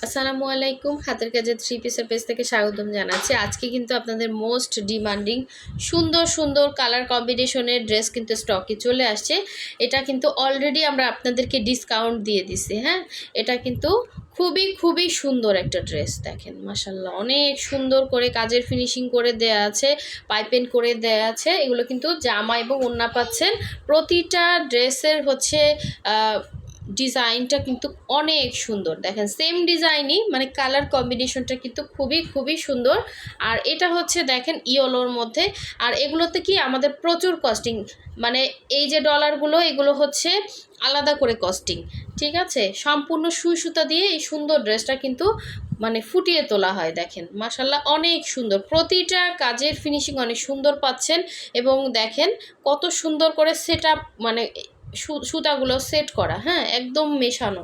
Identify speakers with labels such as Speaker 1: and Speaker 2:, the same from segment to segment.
Speaker 1: আসসালামু আলাইকুম। হাতের কাজে থ্রি পিসের পেজ থেকে স্বাগতম জানাচ্ছি। আজকে কিন্তু আপনাদের মোস্ট ডিমান্ডিং সুন্দর সুন্দর কালার কম্বিনেশনের ড্রেস কিন্তু স্টকে চলে আসছে। এটা কিন্তু অলরেডি আমরা আপনাদেরকে ডিসকাউন্ট দিয়ে দিছি। হ্যাঁ, এটা কিন্তু খুবই খুবই সুন্দর একটা ড্রেস। দেখেন মাশাল্লাহ, অনেক সুন্দর করে কাজের ফিনিশিং করে দেয়া আছে, পাইপেন করে দেয়া আছে। এগুলো কিন্তু জামা এবং ওড়না পাচ্ছেন। প্রতিটা ড্রেসের হচ্ছে ডিজাইনটা কিন্তু অনেক সুন্দর। দেখেন সেম ডিজাইনই, মানে কালার কম্বিনেশনটা কিন্তু খুবই খুবই সুন্দর। আর এটা হচ্ছে দেখেন ইয়েলোর মধ্যে। আর এগুলোতে কি আমাদের প্রচুর কস্টিং, মানে এই যে ডলারগুলো, এগুলো হচ্ছে আলাদা করে কস্টিং। ঠিক আছে, সম্পূর্ণ সুই সুতা দিয়ে এই সুন্দর ড্রেসটা কিন্তু মানে ফুটিয়ে তোলা হয়। দেখেন মাশাল্লাহ, অনেক সুন্দর, প্রতিটা কাজের ফিনিশিং অনেক সুন্দর পাচ্ছেন। এবং দেখেন কত সুন্দর করে সেট আপ, মানে সুতাগুলো সেট করা, হ্যাঁ, একদম মেশানো।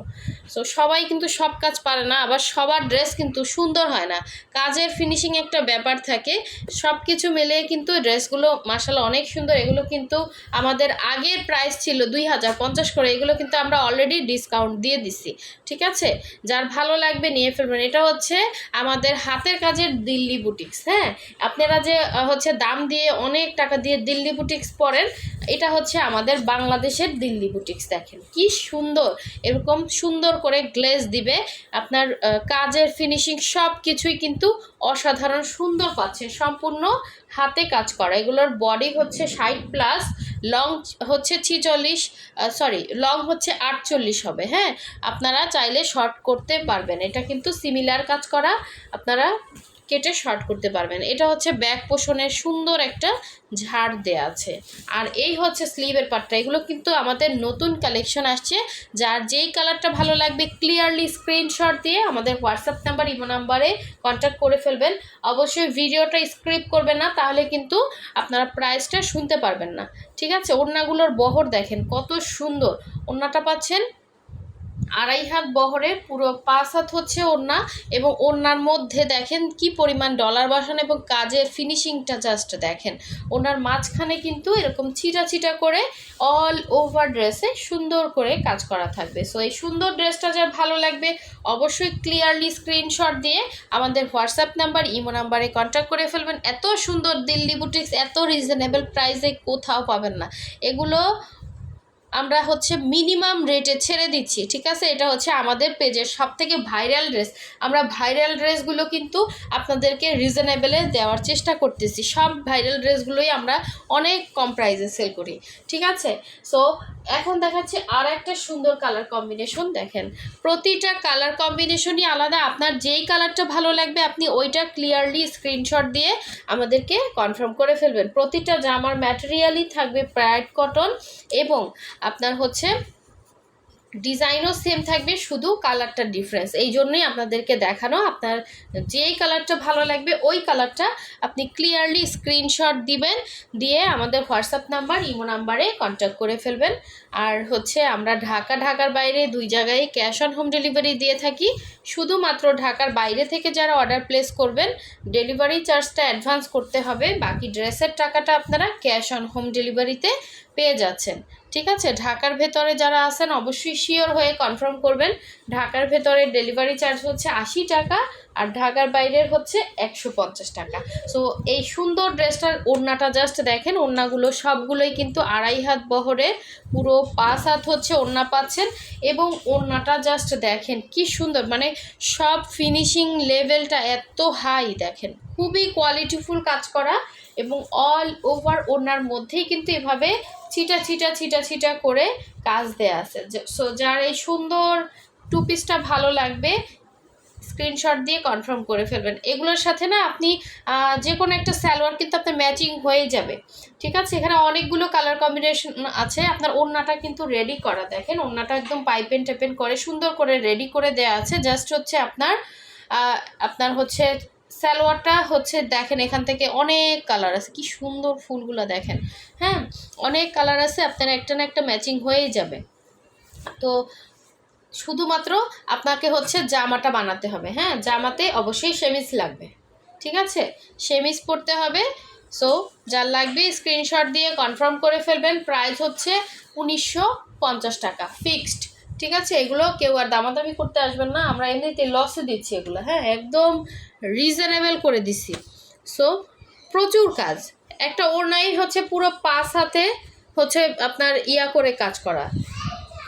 Speaker 1: সো সবাই কিন্তু সব কাজ পারে না, আবার সবার ড্রেস কিন্তু সুন্দর হয় না। কাজের ফিনিশিং একটা ব্যাপার থাকে, সব কিছু মিলিয়ে কিন্তু ড্রেসগুলো মাশাআল্লাহ অনেক সুন্দর। এগুলো কিন্তু আমাদের আগের প্রাইস ছিল 2050 করে, এগুলো কিন্তু আমরা অলরেডি ডিসকাউন্ট দিয়ে দিছি। ঠিক আছে, যার ভালো লাগবে নিয়ে ফেলবেন। এটা হচ্ছে আমাদের হাতের কাজের দিল্লি বুটিক্স। হ্যাঁ, আপনারা যে হচ্ছে দাম দিয়ে অনেক টাকা দিয়ে দিল্লি বুটিক্স পরেন, এটা হচ্ছে আমাদের বাংলাদেশের দিল্লি বুটিক্স। দেখেন কি সুন্দর, এরকম সুন্দর করে গ্লেজ দিবে। আপনার কাজের ফিনিশিং সব কিছুই কিন্তু অসাধারণ সুন্দর পাচ্ছে, সম্পূর্ণ হাতে কাজ করা। এগুলোর বডি হচ্ছে 60+, লং হচ্ছে 46, লং হচ্ছে 48 হবে। হ্যাঁ, আপনারা চাইলে শর্ট করতে পারবেন। এটা কিন্তু সিমিলার কাজ করা, আপনারা কেটে শর্ট করতে পারবেন। এটা হচ্ছে ব্যাক পোষণের সুন্দর একটা ঝাড় দেয়া আছে। আর এই হচ্ছে স্লিভের পার্টটা। এগুলো কিন্তু আমাদের নতুন কালেকশন আসছে। যার যেই কালারটা ভালো লাগবে ক্লিয়ারলি স্ক্রিনশট দিয়ে আমাদের হোয়াটসঅ্যাপ নাম্বার, ইমো নাম্বারে কন্ট্যাক্ট করে ফেলবেন। অবশ্যই ভিডিওটা স্ক্রিপ করবেন না, তাহলে কিন্তু আপনারা প্রাইসটা শুনতে পারবেন না। ঠিক আছে, ওড়নাগুলোর বহর দেখেন কত সুন্দর। ওড়নাটা পাচ্ছেন 2.5 হাত বহরের, পুরো 5 হাত হচ্ছে ওড়না। এবং ওড়নার মধ্যে দেখেন কি পরিমাণ ডলার বসানো, এবং কাজের ফিনিশিংটা জাস্ট দেখেন। ওড়নার মাঝখানে কিন্তু এরকম ছিটা ছিটা করে অল ওভার ড্রেসে সুন্দর করে কাজ করা থাকবে। সো এই সুন্দর ড্রেসটা যার ভালো লাগবে অবশ্যই ক্লিয়ারলি স্ক্রিনশট দিয়ে আমাদের হোয়াটসঅ্যাপ নাম্বার, ইমো নাম্বারে কন্ট্যাক্ট করে ফেলবেন। এত সুন্দর দিল্লি বুটিক্স এত রিজনেবল প্রাইসে কোথাও পাবেন না। এগুলো আমরা হচ্ছে মিনিমাম রেটে ছেড়ে দিচ্ছি। ঠিক আছে, এটা হচ্ছে আমাদের পেজের সব থেকে ভাইরাল ড্রেস। আমরা ভাইরাল ড্রেসগুলো কিন্তু আপনাদেরকে রিজনেবলে দেওয়ার চেষ্টা করতেছি। সব ভাইরাল ড্রেসগুলোই আমরা অনেক কম প্রাইসে সেল করি। ঠিক আছে, সো এখন দেখাচ্ছি আর একটা সুন্দর কালার কম্বিনেশন। দেখেন প্রতিটা কালার কম্বিনেশনই আলাদা। আপনার যেই কালারটা ভালো লাগবে আপনি ওইটা ক্লিয়ারলি স্ক্রিনশট দিয়ে আমাদেরকে কনফার্ম করে ফেলবেন। প্রতিটা জামার ম্যাটেরিয়ালই থাকবে প্রাইড কটন, এবং আপনার হচ্ছে ডিজাইনও সেম থাকবে, শুধু কালারটা ডিফারেন্স। এই জন্যই আপনাদেরকে দেখানো। আপনার যেই কালারটা ভালো লাগবে ওই কালারটা আপনি ক্লিয়ারলি স্ক্রিনশট দিবেন, দিয়ে আমাদের হোয়াটসঅ্যাপ নাম্বার, ইমো নাম্বারে কন্ট্যাক্ট করে ফেলবেন। আর হচ্ছে আমরা ঢাকার বাইরে দুই জায়গায় ক্যাশ অন হোম ডেলিভারি দিয়ে থাকি। শুধুমাত্র ঢাকার বাইরে থেকে যারা অর্ডার প্লেস করবেন ডেলিভারি চার্জটা অ্যাডভান্স করতে হবে, বাকি ড্রেসের টাকাটা আপনারা ক্যাশ অন হোম ডেলিভারিতে পেয়ে যাচ্ছেন। ঠিক আছে, ঢাকার ভেতরে যারা আছেন অবশ্যই শিওর হয়ে কনফার্ম করবেন। ঢাকার ভেতরে ডেলিভারি চার্জ হচ্ছে 80 টাকা, আর ঢাকার বাইরের হচ্ছে 150 টাকা। সো এই সুন্দর ড্রেসটার ওড়নাটা জাস্ট দেখেন। ওড়নাগুলো সবগুলোই কিন্তু 2.5 হাত বহরে, পুরো 5 হাত হচ্ছে ওড়না পাচ্ছেন। এবং ওড়নাটা জাস্ট দেখেন কি সুন্দর, মানে সব ফিনিশিং লেভেলটা এত হাই। দেখেন খুবই কোয়ালিটিফুল কাজ করা, এবং অল ওভার ওড়নার মধ্যেই কিন্তু এভাবে ছিটা ছিটা ছিটা ছিটা করে কাজ দেয়া আছে। সো যার এই সুন্দর টু পিসটা ভালো লাগবে স্ক্রিনশট দিয়ে কনফার্ম করে ফেলবেন। এগুলোর সাথে না আপনি যে কোনো একটা সালোয়ার কিন্তু আপনার ম্যাচিং হয়ে যাবে। ঠিক আছে, এখানে অনেকগুলো কালার কম্বিনেশন আছে। আপনার ওড়নাটা কিন্তু রেডি করা, দেখেন ওড়নাটা একদম পাইপেন টেপেন করে সুন্দর করে রেডি করে দেয়া আছে। জাস্ট হচ্ছে আপনার হচ্ছে সালোয়ারটা হচ্ছে দেখেন, এখান থেকে অনেক কালার আছে, কি সুন্দর ফুলগুলো দেখেন। হ্যাঁ, অনেক কালার আছে, আপনার একটা না একটা ম্যাচিং হয়েই যাবে। তো শুধুমাত্র আপনাকে হচ্ছে জামাটা বানাতে হবে। হ্যাঁ, জামাতে অবশ্যই সেমিজ লাগবে। ঠিক আছে, সেমিজ পরতে হবে। সো যার লাগবে স্ক্রিনশট দিয়ে কনফার্ম করে ফেলবেন। প্রাইস হচ্ছে 1950 টাকা ফিক্সড। ঠিক আছে, এগুলো কেউ আর দামাদামি করতে আসবেন না, আমরা এমনিতে লসে দিচ্ছি এগুলো, হ্যাঁ একদম রিজনেবল করে দিছি। সো প্রচুর কাজ, একটা ওড়নাই হচ্ছে পুরো 5 হাতে হচ্ছে আপনার ইয়া করে কাজ করা,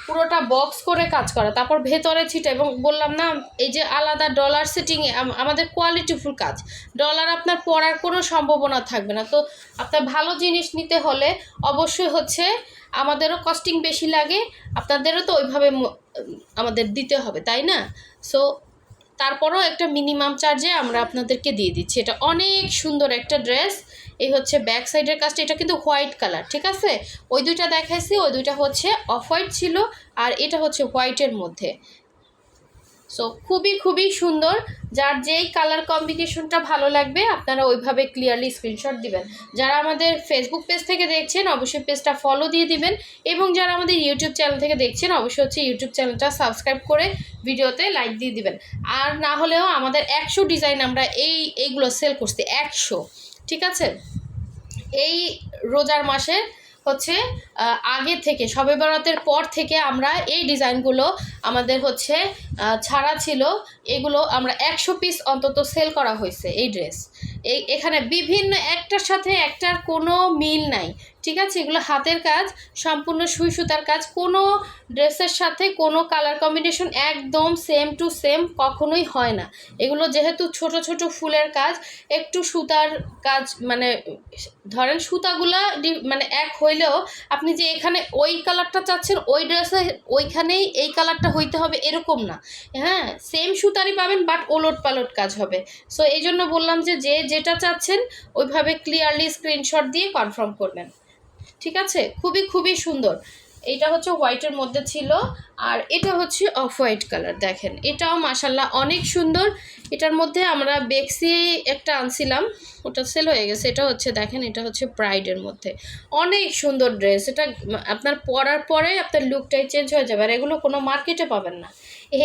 Speaker 1: পুরোটা বক্স করে কাজ করা, তারপর ভেতরে ছিটা, এবং বললাম না এই যে আলাদা ডলার সেটিংয়ে আমাদের কোয়ালিটিফুল কাজ, ডলার আপনার পড়ার কোনো সম্ভাবনা থাকবে না। তো আপনার ভালো জিনিস নিতে হলে অবশ্যই হচ্ছে আমাদেরও কস্টিং বেশি লাগে, আপনাদেরও তো ওইভাবে আমাদের দিতে হবে, তাই না? সো তারপরও একটা মিনিমাম চার্জে আমরা আপনাদেরকে দিয়ে দিচ্ছি। এটা অনেক সুন্দর একটা ড্রেস। এই হচ্ছে ব্যাক সাইডের কাজটা, এটা কিন্তু হোয়াইট কালার, ঠিক আছে? ওই দুইটা দেখাইছি, ওই দুইটা হচ্ছে অফ হোয়াইট ছিল, আর এটা হচ্ছে হোয়াইটের মধ্যে। সো খুবই খুবই সুন্দর, যার যেই কালার কম্বিনেশনটা ভালো লাগবে আপনারা ওইভাবে ক্লিয়ারলি স্ক্রিনশট দিবেন। যারা আমাদের ফেসবুক পেজ থেকে দেখছেন অবশ্যই পেজটা ফলো দিয়ে দিবেন, এবং যারা আমাদের ইউটিউব চ্যানেল থেকে দেখছেন অবশ্যই হচ্ছে ইউটিউব চ্যানেলটা সাবস্ক্রাইব করে ভিডিওতে লাইক দিয়ে দিবেন। আর না হলেও আমাদের 100 ডিজাইন আমরা এইগুলো সেল করছি, 100, ঠিক আছে? এই রোজার মাসে হচ্ছে আগে থেকে, শবে বরাতের পর থেকে আমরা এই ডিজাইনগুলো আমাদের হচ্ছে ছাড়া ছিল, এগুলো আমরা 100 পিস অন্তত সেল করা হয়েছে। এই ড্রেস এখানে বিভিন্ন একটার সাথে একটার কোনো মিল নাই, ঠিক আছে? এগুলো হাতের কাজ, সম্পূর্ণ সুই সুতার কাজ, কোনো ড্রেসের সাথে কোনো কালার কম্বিনেশন একদম সেম টু সেম কখনোই হয় না। এগুলো যেহেতু ছোট ছোট ফুলের কাজ, একটু সুতার কাজ, মানে ধরেন সুতাগুলা মানে এক হইলেও আপনি যে এখানে ওই কালারটা চাচ্ছেন ওই ড্রেসে ওইখানেই এই কালারটা হইতে হবে এরকম না, হ্যাঁ সেম সুতারই পাবেন বাট ওলট পালট কাজ হবে। সো এই জন্য বললাম যে যেটা চাচ্ছেন ওইভাবে ক্লিয়ারলি স্ক্রিনশট দিয়ে কনফার্ম করবেন, ঠিক আছে? খুবই খুবই সুন্দর। এটা হচ্ছে হোয়াইটের মধ্যে ছিল, আর এটা হচ্ছে অফ হোয়াইট কালার, দেখেন এটাও মাশাল্লাহ অনেক সুন্দর। এটার মধ্যে আমরা বেক্সি একটা আনছিলাম, ওটা সেল হয়ে গেছে। এটা হচ্ছে দেখেন, এটা হচ্ছে প্রাইডের মধ্যে, অনেক সুন্দর ড্রেস। এটা আপনার পরার পরে আপনার লুকটাই চেঞ্জ হয়ে যাবে, আর এগুলো কোনো মার্কেটে পাবেন না,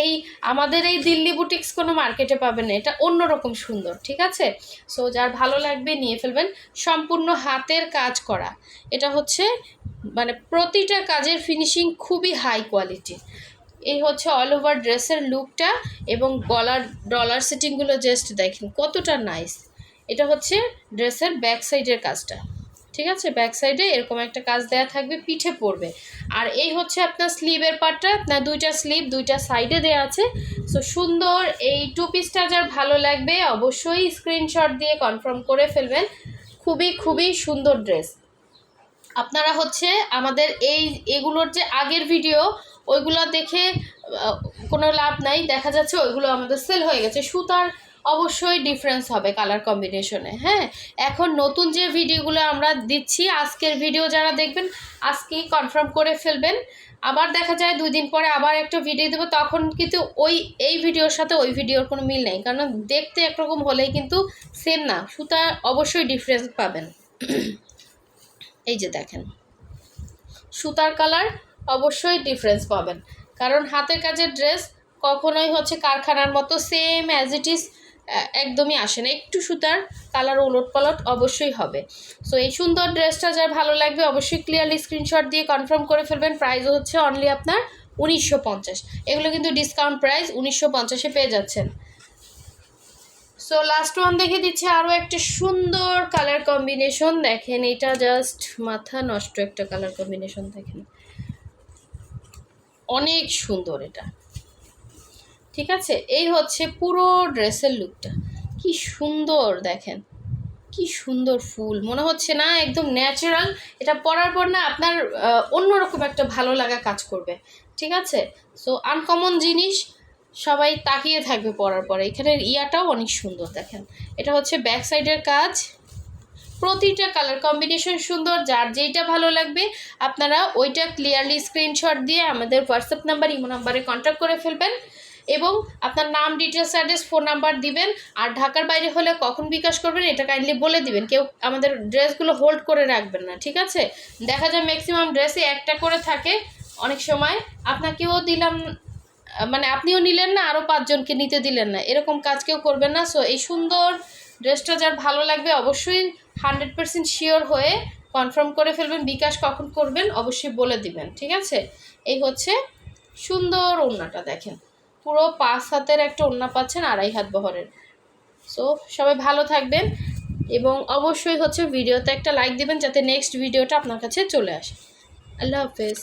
Speaker 1: এই আমাদের এই দিল্লি বুটিক্স কোনো মার্কেটে পাবেন না, এটা অন্যরকম সুন্দর, ঠিক আছে? সো যার ভালো লাগবে নিয়ে ফেলবেন। সম্পূর্ণ হাতের কাজ করা, এটা হচ্ছে মানে প্রতিটা কাজের ফিনিশিং খুবই হাই কোয়ালিটি। এই হচ্ছে অল ওভার ড্রেসের লুকটা, এবং গলার ডলার সেটিংগুলো জাস্ট দেখেন কতটা নাইস। এটা হচ্ছে ড্রেসের ব্যাক সাইডের কাজটা, ঠিক আছে? ব্যাক সাইডে এরকম একটা কাজ দেয়া থাকবে, পিঠে পড়বে। আর এই হচ্ছে আপনার স্লিভের পার্টটা, আপনার দুইটা স্লিভ দুইটা সাইডে দেওয়া আছে। সো সুন্দর এই 2 পিসটা যার ভালো লাগবে অবশ্যই স্ক্রিনশট দিয়ে কনফার্ম করে ফেলবেন। খুবই খুবই সুন্দর ড্রেস। আপনারা হচ্ছে আমাদের এগুলোর যে আগের ভিডিও ওইগুলো দেখে কোনো লাভ নাই, দেখা যাচ্ছে ওইগুলো আমাদের সেল হয়ে গেছে। সুতার অবশ্যই ডিফারেন্স হবে কালার কম্বিনেশনে, হ্যাঁ। এখন নতুন যে ভিডিওগুলো আমরা দিচ্ছি, আজকের ভিডিও যারা দেখবেন আজকেই কনফার্ম করে ফেলবেন। আবার দেখা যায় 2 দিন পরে আবার একটা ভিডিও দেবো, তখন কিন্তু এই ভিডিওর সাথে ওই ভিডিওর কোনো মিল নেই, কারণ দেখতে একরকম হলেই কিন্তু সেম না, সুতা অবশ্যই ডিফারেন্স পাবেন। এই যে দেখেন সুতার কালার অবশ্যই ডিফারেন্স পাবেন, কারণ হাতের কাজের ড্রেস কখনোই হচ্ছে কারখানার মতো সেম অ্যাজ ইট ইজ একদমই আসে না, একটু সুতার কালার ওলট পালট অবশ্যই হবে। সো এই সুন্দর ড্রেসটা যার ভালো লাগবে অবশ্যই ক্লিয়ারলি স্ক্রিনশট দিয়ে কনফার্ম করে ফেলবেন। প্রাইস হচ্ছে অনলি আপনার 1950, এগুলো কিন্তু ডিসকাউন্ট প্রাইস, 1950-এ পেয়ে যাচ্ছেন। সো লাস্ট ওয়ান দেখে দিচ্ছে আরও একটা সুন্দর কালার কম্বিনেশন, দেখেন এটা জাস্ট মাথা নষ্ট একটা কালার কম্বিনেশন, দেখেন অনেক সুন্দর এটা, ঠিক আছে? এই হচ্ছে পুরো ড্রেসের লুকটা, কি সুন্দর দেখেন, কি সুন্দর ফুল, মনে হচ্ছে না একদম ন্যাচারাল। এটা পরার পর না আপনার অন্যরকম একটা ভালো লাগা কাজ করবে, ঠিক আছে? সো আনকমন জিনিস সবাই তাকিয়ে থাকবে পরার পরে। এখানের ইয়াটাও অনেক সুন্দর, দেখেন এটা হচ্ছে ব্যাক সাইডের কাজ, প্রতিটা কালার কম্বিনেশন সুন্দর। যার যেইটা ভালো লাগবে আপনারা ওইটা ক্লিয়ারলি স্ক্রিনশট দিয়ে আমাদের হোয়াটসঅ্যাপ নাম্বার ইমো নাম্বারে কন্ট্যাক্ট করে ফেলবেন, এবং আপনার নাম, ডিটেলস, অ্যাড্রেস, ফোন নাম্বার দিবেন। আর ঢাকার বাইরে হলে কখন বিকাশ করবেন এটা কাইন্ডলি বলে দিবেন, কেউ আমাদের ড্রেসগুলো হোল্ড করে রাখবেন না, ঠিক আছে? দেখা যায় ম্যাক্সিমাম ড্রেসে একটা করে থাকে, অনেক সময় আপনাকেও দিলাম, মানে আপনিও নিলেন না, আরও 5 জনকে নিতে দিলেন না, এরকম কাজ কেউ করবেন না। সো এই সুন্দর ড্রেসটা যার ভালো লাগবে অবশ্যই 100% শিওর হয়ে কনফার্ম করে ফেলবেন, বিকাশ কখন করবেন অবশ্যই বলে দিবেন, ঠিক আছে? এই হচ্ছে সুন্দর ওড়নাটা দেখেন, পুরো 5 হাতের একটা ওড়না পাচ্ছেন, 2.5 হাত বহরের। সো সবাই ভালো থাকবেন এবং অবশ্যই হচ্ছে ভিডিওতে একটা লাইক দিবেন যাতে নেক্সট ভিডিওটা আপনার কাছে চলে আসে। আল্লাহ হাফেজ।